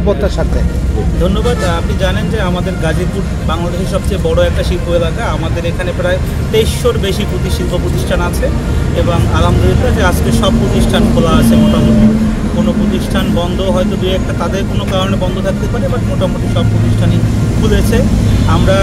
নিরাপত্তার সাথে। ধন্যবাদ। আপনি জানেন যে আমাদের গাজীপুর বাংলাদেশের সবচেয়ে বড় একটা শিল্প এলাকা। আমাদের এখানে প্রায় 2300-র বেশি শিল্প প্রতিষ্ঠান আছে এবং আলহামদুলিল্লাহ যে আজকে সব প্রতিষ্ঠান খোলা আছে। মোটামুটি কোনো প্রতিষ্ঠান বন্ধ হয়তো দুই একটা তাদের কোনো কারণে বন্ধ থাকতে পারে, বাট মোটামুটি সব প্রতিষ্ঠানই খুলেছে। আমরা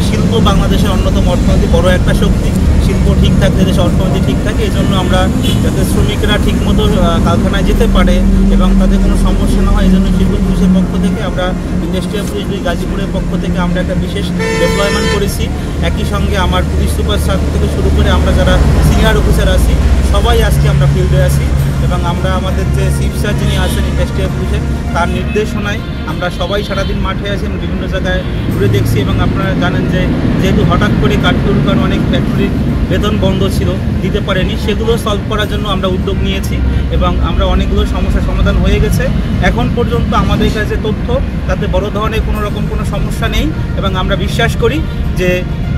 শিল্প বাংলাদেশের অন্যতম অর্থনীতি বড় একটা শক্তি। শিল্প ঠিক থাকলে দেশের অর্থনীতি ঠিক থাকে। এই জন্য আমরা যাতে শ্রমিকরা ঠিকমতো কারখানায় যেতে পারে এবং তাদের কোনো সমস্যা না হয়, এই জন্য শিল্প পুলিশের পক্ষ থেকে আমরা ইন্ডাস্ট্রিয়াল পুলিশ গাজীপুরের পক্ষ থেকে আমরা একটা বিশেষ ডেপ্লয়মেন্ট করেছি। একই সঙ্গে আমার পুলিশ সুপার স্টাফ থেকে শুরু করে আমরা যারা সিনিয়র অফিসার আছি সবাই আজকে আমরা ফিল্ডে আছি এবং আমরা আমাদের যে চিফ স্যার যিনি আছেন ইন্ডাস্ট্রিয়াল পুলিশের তার নির্দেশনায় আমরা সবাই সারাদিন মাঠে আছি এবং বিভিন্ন জায়গায় ঘুরে দেখছি। এবং আপনারা জানেন যে যেহেতু হঠাৎ করে কারফিউর কারণে অনেক ফ্যাক্টরির বেতন বন্ধ ছিল, দিতে পারেনি, সেগুলো সলভ করার জন্য আমরা উদ্যোগ নিয়েছি এবং আমরা অনেকগুলো সমস্যার সমাধান হয়ে গেছে। এখন পর্যন্ত আমাদের কাছে তথ্য তাতে বড় ধরনের কোনো সমস্যা নেই এবং আমরা বিশ্বাস করি যে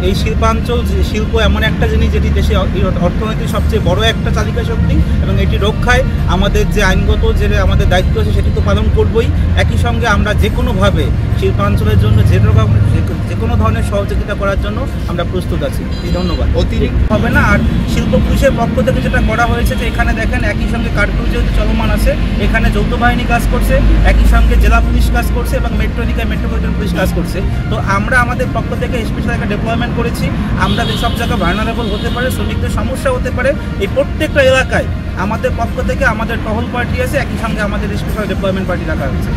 এই শিল্পাঞ্চল শিল্প এমন একটা জিনিস যেটি দেশে অর্থনীতির সবচেয়ে বড় একটা চালিকা শক্তি এবং এটি রক্ষায় আমাদের যে আইনগত যে আমাদের দায়িত্ব আছে সেটি তো পালন করবই। একই সঙ্গে আমরা যে কোনোভাবে শিল্পাঞ্চলের জন্য যে কোনো ধরনের সহযোগিতা করার জন্য আমরা প্রস্তুত আছি। ধন্যবাদ। অতিরিক্ত হবে না। আর শিল্প পুলিশের পক্ষ থেকে যেটা করা হয়েছে যে এখানে দেখেন একই সঙ্গে কারফিউ যেহেতু চলমান আছে, এখানে যৌথ বাহিনী কাজ করছে, একই সঙ্গে জেলা পুলিশ কাজ করছে এবং মেট্রোপলিটন পুলিশ কাজ করছে। তো আমরা আমাদের পক্ষ থেকে স্পেশাল একটা ডেপ্লয়মেন্ট করেছি। আমরা যেসব জায়গায় ভার্নারেবল হতে পারে, শ্রমিকদের সমস্যা হতে পারে, এই প্রত্যেকটা এলাকায় আমাদের পক্ষ থেকে আমাদের টহল পার্টি আছে, একই সঙ্গে আমাদের স্পেশাল ডেপ্লয়মেন্ট পার্টি রাখা হয়েছে।